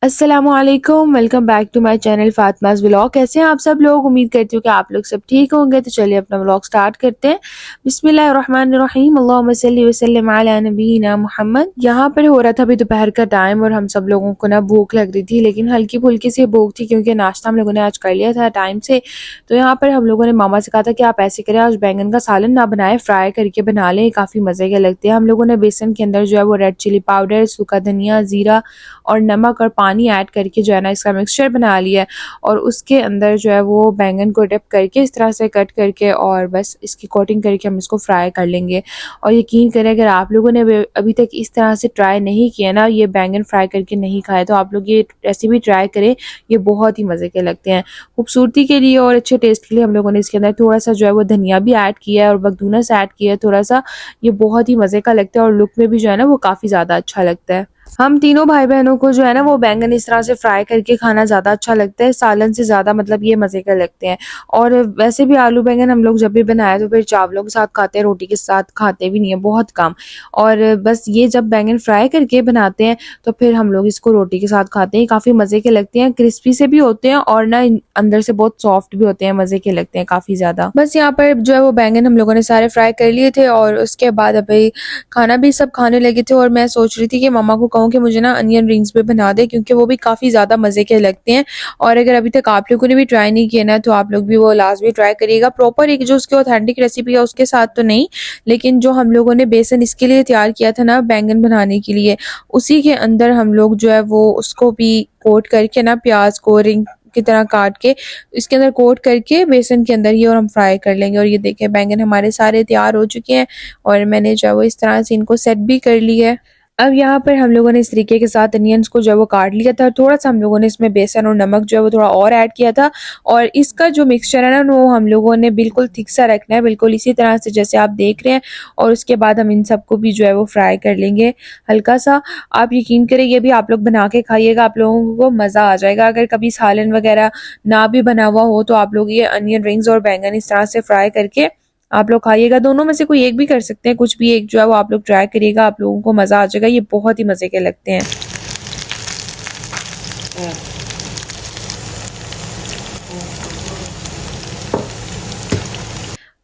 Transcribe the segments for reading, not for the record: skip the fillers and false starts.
अस्सलामुअलैकुम, welcome back to my channel Fatima's vlog. कैसे हैं आप सब लोग? उम्मीद करती हूँ कि आप लोग सब ठीक होंगे। तो चलिए अपना व्लॉग स्टार्ट करते हैं। बिस्मिल्लाहिर्रहमानिर्रहीम, अल्लाहुम्मा सल्ली व सल्लिम अला नबीना मुहम्मद। यहाँ पर हो रहा था अभी दोपहर का टाइम और हम सब लोगों को ना भूख लग रही थी, लेकिन हल्की फुल्की सी भूख थी क्योंकि नाश्ता हम लोगों ने आज कर लिया था टाइम से। तो यहाँ पर हम लोगों ने मामा से कहा था कि आप ऐसे करें, आज बैंगन का सालन ना बनाए, फ्राई करके बना लें, काफ़ी मज़े के लगते हैं। हम लोगों ने बेसन के अंदर जो है वो रेड चिली पाउडर, सूखा धनिया, ज़ीरा और नमक और पानी ऐड करके जो है ना इसका मिक्सचर बना लिया है। और उसके अंदर जो है वो बैंगन को डिप करके इस तरह से कट करके और बस इसकी कोटिंग करके हम इसको फ्राई कर लेंगे। और यकीन करें, अगर आप लोगों ने अभी तक इस तरह से ट्राई नहीं किया ना, ये बैंगन फ्राई करके नहीं खाए, तो आप लोग ये रेसिपी ट्राई करें। ये बहुत ही मज़े के लगते हैं। खूबसूरती के लिए और अच्छे टेस्ट के लिए हम लोगों ने इसके अंदर थोड़ा सा जो है वो धनिया भी ऐड किया है और बकदूनस ऐड किया है थोड़ा सा। ये बहुत ही मज़े का लगता है और लुक में भी जो है ना वो काफ़ी ज़्यादा अच्छा लगता है। हम तीनों भाई बहनों को जो है ना वो बैंगन इस तरह से फ्राई करके खाना ज़्यादा अच्छा लगता है, सालन से ज़्यादा, मतलब ये मज़े के लगते हैं। और वैसे भी आलू बैंगन हम लोग जब भी बनाए तो फिर चावलों के साथ खाते हैं, रोटी के साथ खाते भी नहीं है, बहुत कम। और बस ये जब बैंगन फ्राई करके बनाते हैं तो फिर हम लोग इसको रोटी के साथ खाते हैं, काफ़ी मज़े के लगते हैं, क्रिस्पी से भी होते हैं और ना अंदर से बहुत सॉफ्ट भी होते हैं, मज़े के लगते हैं काफ़ी ज़्यादा। बस यहाँ पर जो है वो बैंगन हम लोगों ने सारे फ्राई कर लिए थे और उसके बाद अभी खाना भी सब खाने लगे थे। और मैं सोच रही थी कि मम्मा को कहूँ कि मुझे ना अनियन रिंग्स भी बना दे, क्योंकि वो भी काफ़ी ज़्यादा मज़े के लगते हैं। और अगर अभी तक आप लोगों ने भी ट्राई नहीं किया ना, तो आप लोग भी वो लाजमी ट्राई करिएगा। प्रॉपर एक जो उसकी ऑथेंटिक रेसिपी है उसके साथ तो नहीं, लेकिन जो हम लोगों ने बेसन इसके लिए तैयार किया था ना बैंगन बनाने के लिए, उसी के अंदर हम लोग जो है वो उसको भी कोट करके ना प्याज को रिंग की तरह काट के इसके अंदर कोट करके बेसन के अंदर ही और हम फ्राई कर लेंगे। और ये देखें बैंगन हमारे सारे तैयार हो चुके हैं और मैंने जो है वो इस तरह से इनको सेट भी कर लिया है। अब यहाँ पर हम लोगों ने इस तरीके के साथ अनियंस को जो है वो काट लिया था, थोड़ा सा हम लोगों ने इसमें बेसन और नमक जो है वो थोड़ा और ऐड किया था। और इसका जो मिक्सचर है ना वो हम लोगों ने बिल्कुल थिक सा रखना है, बिल्कुल इसी तरह से जैसे आप देख रहे हैं। और उसके बाद हम इन सबको भी जो है वो फ्राई कर लेंगे हल्का सा। आप यकीन करें, ये भी आप लोग बना के खाइएगा, आप लोगों को मज़ा आ जाएगा। अगर कभी सालन वगैरह ना भी बना हुआ हो तो आप लोग ये अनियन रिंग्स और बैंगन इस तरह से फ्राई करके आप लोग खाइएगा। दोनों में से कोई एक भी कर सकते हैं, कुछ भी एक जो है वो आप लोग ट्राई करिएगा, आप लोगों को मज़ा आ जाएगा। ये बहुत ही मज़े के लगते हैं।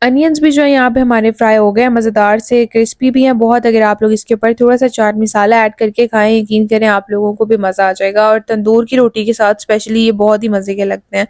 अनियंस भी जो है यहाँ पे हमारे फ्राई हो गए, मज़ेदार से क्रिस्पी भी हैं बहुत। अगर आप लोग इसके ऊपर थोड़ा सा चाट मसाला ऐड करके खाएं, यकीन करें आप लोगों को भी मज़ा आ जाएगा। और तंदूर की रोटी के साथ स्पेशली ये बहुत ही मज़े के लगते हैं।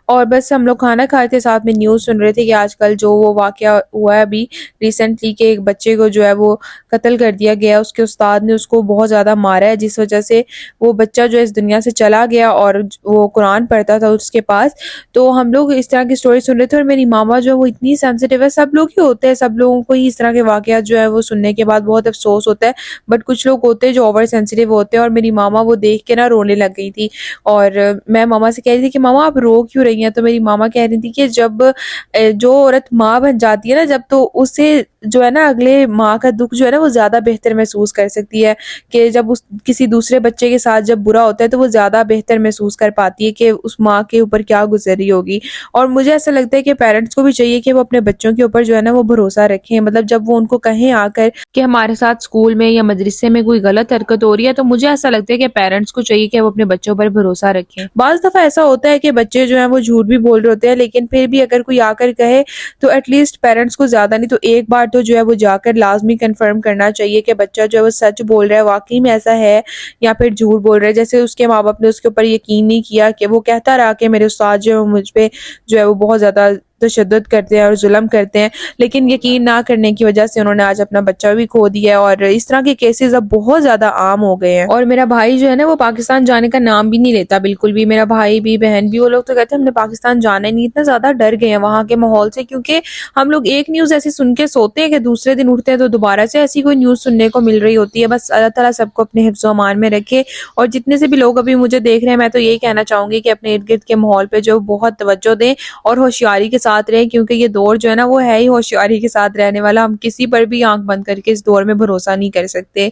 और बस हम लोग खाना खाते साथ में न्यूज़ सुन रहे थे कि आजकल जो वो वाक़या हुआ है अभी रिसेंटली, के एक बच्चे को जो है वो कत्ल कर दिया गया, उसके उस्ताद ने उसको बहुत ज़्यादा मारा है, जिस वजह से वो बच्चा जो इस दुनिया से चला गया। और वो कुरान पढ़ता था उसके पास। तो हम लोग इस तरह की स्टोरी सुन रहे थे और मेरी मामा जो है वो इतनी सेंसिटिव है, सब लोग ही होते हैं, सब लोगों को ही इस तरह के वाकयात जो है वो सुनने के बाद बहुत अफसोस होता है। बट कुछ लोग होते हैं जो ओवर सेंसिटिव होते हैं और मेरी मामा वो देख के ना रोने लग गई थी। और मैं मामा से कह रही थी कि मामा आप रो क्यों रही हैं? तो मेरी मामा कह रही थी कि जब जो औरत माँ बन जाती है ना जब, तो उसे जो है ना अगले माँ का दुख जो है ना वो ज़्यादा बेहतर महसूस कर सकती है। कि जब उस किसी दूसरे बच्चे के साथ जब बुरा होता है तो वो ज़्यादा बेहतर महसूस कर पाती है कि उस माँ के ऊपर क्या गुजर रही होगी। और मुझे ऐसा लगता है कि पेरेंट्स को भी चाहिए कि वो अपने बच्चों के ऊपर जो है ना वो भरोसा रखें। मतलब जब वो उनको कहें आकर कि हमारे साथ स्कूल में या मदरसे में कोई गलत हरकत हो रही है, तो मुझे ऐसा लगता है कि पेरेंट्स को चाहिए कि वो अपने बच्चों पर भरोसा रखें। बाज़ दफ़ा ऐसा होता है कि बच्चे जो है वो झूठ भी बोल रहे होते हैं, लेकिन फिर भी अगर कोई आकर कहे तो एटलीस्ट पेरेंट्स को ज़्यादा नहीं तो एक बार तो जो है वो जाकर लाजमी कंफर्म करना चाहिए कि बच्चा जो है वो सच बोल रहा है, वाकई में ऐसा है, या फिर झूठ बोल रहा है। जैसे उसके माँ बाप ने उसके ऊपर यकीन नहीं किया, कि वो कहता रहा कि मेरे उस्ताद जो है मुझ पे जो है वो बहुत ज़्यादा तशद्दुद करते हैं और जुल्म करते हैं, लेकिन यकीन ना करने की वजह से उन्होंने आज अपना बच्चा भी खो दिया है। और इस तरह के केसेस अब बहुत ज़्यादा आम हो गए हैं। और मेरा भाई जो है ना वो पाकिस्तान जाने का नाम भी नहीं लेता बिल्कुल भी। मेरा भाई भी बहन भी वो लोग तो कहते हैं हमने पाकिस्तान जाना ही नहीं, इतना ज़्यादा डर गए हैं वहाँ के माहौल से। क्योंकि हम लोग एक न्यूज़ ऐसी सुन के सोते हैं कि दूसरे दिन उठते हैं तो दोबारा से ऐसी कोई न्यूज़ सुनने को मिल रही होती है। बस अल्लाह ताला सबको अपने हिफ्ज़ ओ अमान में रखे। और जितने से भी लोग अभी मुझे देख रहे हैं, मैं तो यही कहना चाहूँगी कि अपने इर्द गिर्द के माहौल पे जो बहुत तवज्जो दें और होशियारी के साथ रहें, क्योंकि ये दौर जो है ना वो है ही होशियारी के साथ रहने वाला। हम किसी पर भी आंख बंद करके इस दौर में भरोसा नहीं कर सकते।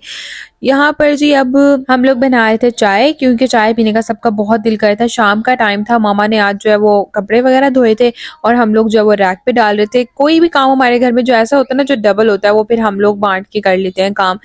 यहाँ पर जी अब हम लोग बना रहे थे चाय, क्योंकि चाय पीने का सबका बहुत दिल कर रहा था। शाम का टाइम था, मामा ने आज जो है वो कपड़े वगैरह धोए थे और हम लोग जो है वो रैक पे डाल रहे थे। कोई भी काम हमारे घर में जो ऐसा होता है ना जो डबल होता है, वो फिर हम लोग बांट के कर लेते हैं काम।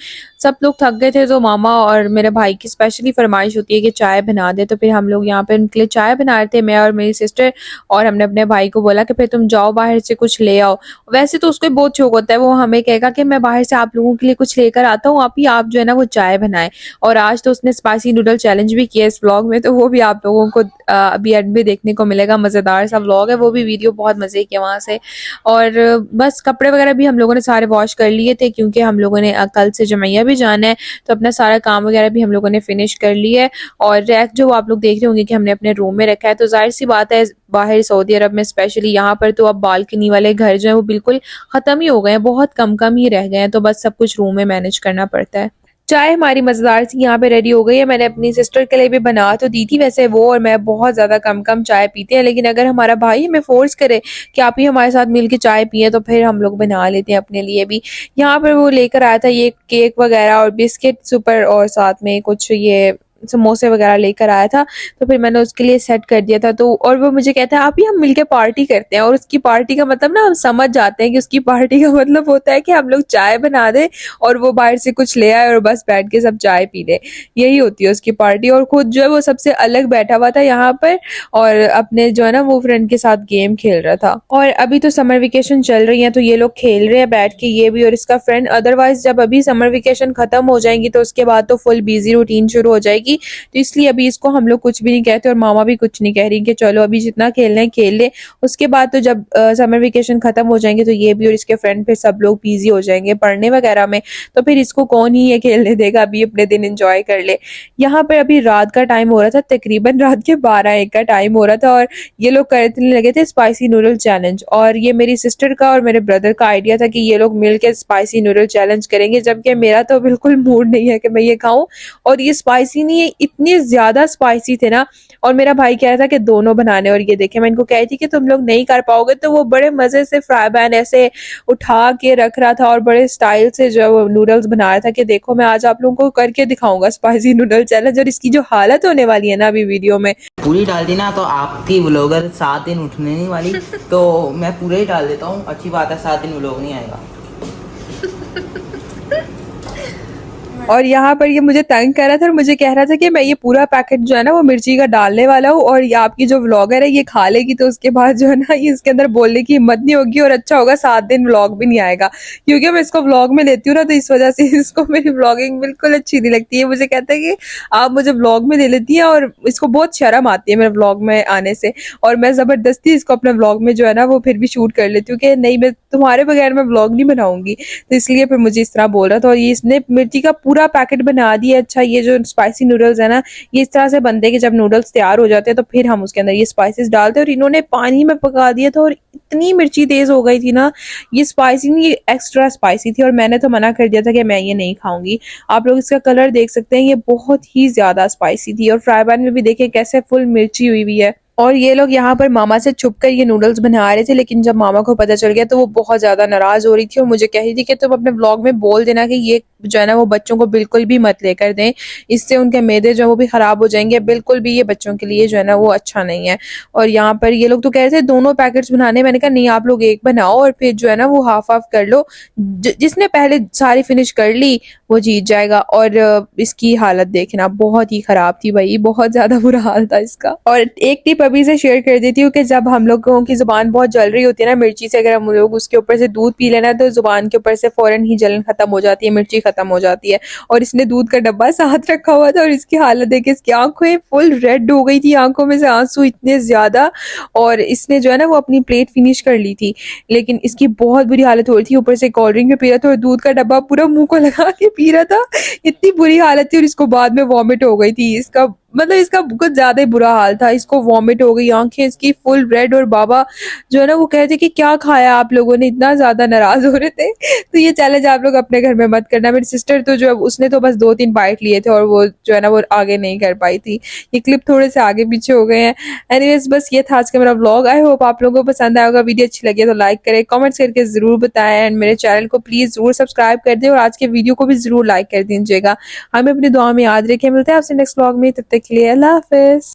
सब लोग थक गए थे, तो मामा और मेरे भाई की स्पेशली फरमाइश होती है कि चाय बना दे, तो फिर हम लोग यहाँ पे उनके लिए चाय बना रहे थे, मैं और मेरी सिस्टर। और हमने अपने भाई को बोला कि फिर तुम जाओ बाहर से कुछ ले आओ। वैसे तो उसको बहुत शौक होता है, वो हमें कहेगा कि मैं बाहर से आप लोगों के लिए कुछ लेकर आता हूँ, आप जो है ना वो चाय बनाए। और आज तो उसने स्पाइसी नूडल चैलेंज भी किया इस व्लॉग में, तो वो भी आप लोगों को अभी एंड में देखने को मिलेगा। मजेदार सा व्लॉग है वो भी, वीडियो बहुत मजे किया वहां से। और बस कपड़े वगैरह भी हम लोगों ने सारे वॉश कर लिए थे, क्योंकि हम लोगों ने कल से जमैया भी जाना है, तो अपना सारा काम वगैरह भी हम लोगों ने फिनिश कर लिया है। और रैक जो आप लोग देख रहे होंगे कि हमने अपने रूम में रखा है, तो जाहिर सी बात है बाहर सऊदी अरब में स्पेशली यहाँ पर तो अब बालकनी वाले घर जो है वो बिल्कुल खत्म ही हो गए हैं, बहुत कम कम ही रह गए हैं, तो बस सब कुछ रूम में मैनेज करना पड़ता है। चाय हमारी मजेदार सी यहाँ पे रेडी हो गई है। मैंने अपनी सिस्टर के लिए भी बना तो दी थी, वैसे वो और मैं बहुत ज्यादा कम कम चाय पीते हैं, लेकिन अगर हमारा भाई हमें फोर्स करे कि आप ही हमारे साथ मिलके चाय पिए, तो फिर हम लोग बना लेते हैं अपने लिए भी। यहाँ पर वो लेकर आया था ये केक वगैरह और बिस्किट सुपर, और साथ में कुछ ये समोसे वगैरह लेकर आया था, तो फिर मैंने उसके लिए सेट कर दिया था। तो और वो मुझे कहता है आप ही हम मिलके पार्टी करते हैं, और उसकी पार्टी का मतलब ना हम समझ जाते हैं कि उसकी पार्टी का मतलब होता है कि हम लोग चाय बना दे और वो बाहर से कुछ ले आए और बस बैठ के सब चाय पी ले। यही होती है उसकी पार्टी। और खुद जो है वो सबसे अलग बैठा हुआ था यहाँ पर, और अपने जो है ना वो फ्रेंड के साथ गेम खेल रहा था। और अभी तो समर वेकेशन चल रही है, तो ये लोग खेल रहे हैं बैठ के, ये भी और इसका फ्रेंड। अदरवाइज जब अभी समर वेकेशन खत्म हो जाएंगी तो उसके बाद तो फुल बिजी रूटीन शुरू हो जाएगी, तो इसलिए अभी इसको हम लोग कुछ भी नहीं कहते, और मामा भी कुछ नहीं कह रही कि चलो अभी जितना खेलना है खेल ले। उसके बाद तो जब समर वेकेशन खत्म हो जाएंगे तो ये भी और इसके फ्रेंड फिर सब लोग बिजी हो जाएंगे पढ़ने वगैरह में, तो फिर इसको कौन ही ये खेलने देगा, अभी अपने दिन एंजॉय कर ले। यहाँ पर अभी रात का टाइम हो रहा था, तकरीबन रात के 12-1 का टाइम हो रहा था, और ये लोग करने लगे थे स्पाइसी नूडल चैलेंज। और ये मेरी सिस्टर का और मेरे ब्रदर का आइडिया था कि ये लोग मिलकर स्पाइसी नूडल चैलेंज करेंगे, जबकि मेरा तो बिल्कुल मूड नहीं है कि मैं ये खाऊं। और ये स्पाइसी नहीं है, इतने ज्यादा स्पाइसी थे ना। और मेरा भाई कह रहा था कि दोनों बनाने, और ये देखे मैं इनको कह रही थी कि तुम लोग नहीं कर पाओगे, तो वो बड़े मजे से फ्राई पैन ऐसे उठा के रख रहा था और बड़े स्टाइल से जो है वो नूडल्स बना रहा था कि देखो मैं आज आप लोगों को करके दिखाऊंगा स्पाइसी नूडल चैलेंज। और इसकी जो हालत होने वाली है ना अभी वीडियो में, पूरी डाल दी ना तो आपकी व्लॉगर 7 दिन उठने नहीं वाली, तो मैं पूरे ही डाल देता हूँ। अच्छी बात है, 7 दिन व्लॉग नहीं आएगा। और यहाँ पर ये मुझे तंग कर रहा था और मुझे कह रहा था कि मैं ये पूरा पैकेट जो है ना वो मिर्ची का डालने वाला हूँ, और ये आपकी जो व्लॉगर है ये खा लेगी तो उसके बाद जो है ना ये इसके अंदर बोलने की हिम्मत नहीं होगी, और अच्छा होगा 7 दिन व्लॉग भी नहीं आएगा, क्योंकि मैं इसको व्लॉग में लेती हूँ ना, तो इस वजह से इसको मेरी व्लॉगिंग बिल्कुल अच्छी नहीं लगती है। मुझे कहता है कि आप मुझे व्लॉग में ले लेती हैं, और इसको बहुत शर्म आती है मेरे व्लॉग में आने से, और मैं जबरदस्ती इसको अपने व्लॉग में जो है ना वो फिर भी शूट कर लेती हूँ कि नहीं मैं तुम्हारे बगैर मैं व्लॉग नहीं बनाऊंगी, तो इसलिए फिर मुझे इस तरह बोल रहा था। और ये इसने मिर्ची का पूरा पैकेट बना दिया। अच्छा ये जो स्पाइसी नूडल्स है ना ये इस तरह से बनते हैं कि जब नूडल्स तैयार हो जाते हैं तो फिर हम उसके अंदर ये स्पाइसेस डालते हैं, और इन्होंने पानी में पका दिया था, और इतनी मिर्ची तेज हो गई थी ना, ये स्पाइसी नहीं ये एक्स्ट्रा स्पाइसी थी, और मैंने तो मना कर दिया था कि मैं ये नहीं खाऊंगी। आप लोग इसका कलर देख सकते हैं, ये बहुत ही ज्यादा स्पाइसी थी, और फ्राई पैन में भी देखें कैसे फुल मिर्ची हुई हुई है। और ये लोग यहाँ पर मामा से छुप कर ये नूडल्स बना रहे थे, लेकिन जब मामा को पता चल गया तो वो बहुत ज्यादा नाराज हो रही थी, और मुझे कह रही थी कि तुम अपने व्लॉग में बोल देना कि ये जो है ना वो बच्चों को बिल्कुल भी मत लेकर दें, इससे उनके मैदे जो है वो भी खराब हो जाएंगे, बिल्कुल भी ये बच्चों के लिए जो है ना वो अच्छा नहीं है। और यहाँ पर ये लोग तो कह रहे थे दोनों पैकेट्स बनाने, मैंने कहा नहीं आप लोग एक बनाओ और फिर जो है ना वो हाफ हाफ कर लो, जिसने पहले सारी फिनिश कर ली वो जीत जाएगा। और इसकी हालत देखना बहुत ही खराब थी भाई, बहुत ज्यादा बुरा हाल था इसका। और एक टिप अभी से शेयर कर देती हूँ कि जब हम लोगों की जुबान बहुत जल रही होती है ना मिर्ची से, अगर हम लोग उसके ऊपर से दूध पी लेना तो जुबान के ऊपर से फौरन ही जलन खत्म हो जाती है, मिर्ची खत्म हो जाती है। और इसने दूध का डब्बा साथ रखा हुआ था, और इसकी हालत देख इसकी आंखें फुल रेड हो गई थी, आंखों में से आंसू इतने ज्यादा। और इसने जो है ना वो अपनी प्लेट फिनिश कर ली थी, लेकिन इसकी बहुत बुरी हालत हो रही थी, ऊपर से कोल्ड ड्रिंक भी पी रहा था और दूध का डब्बा पूरा मुंह को लगा के पी रहा था, इतनी बुरी हालत थी। और इसको बाद में वॉमिट हो गई थी, इसका मतलब इसका कुछ ज्यादा ही बुरा हाल था, इसको वॉमिट हो गई, आंखें इसकी फुल रेड। और बाबा जो है ना वो कहते कि क्या खाया आप लोगों ने, इतना ज्यादा नाराज हो रहे थे। तो ये चैलेंज आप लोग अपने घर में मत करना। मेरी सिस्टर तो जो है उसने तो बस 2-3 बाइट लिए थे, और वो जो है ना वो आगे नहीं कर पाई थी। ये क्लिप थोड़े से आगे पीछे हो गए हैं। एनीवेज बस ये था आज का मेरा व्लॉग। आई होप आप लोगों को पसंद आएगा। वीडियो अच्छी लगी तो लाइक करें, कमेंट्स करके जरूर बताएं, एंड मेरे चैनल को प्लीज जरूर सब्सक्राइब कर दें, और आज के वीडियो को भी जरूर लाइक कर दीजिएगा। हमें अपनी दुआ में याद रखें। मिलते हैं आपसे नेक्स्ट व्लॉग में, तब तक के लिए अल्लाह हाफिज।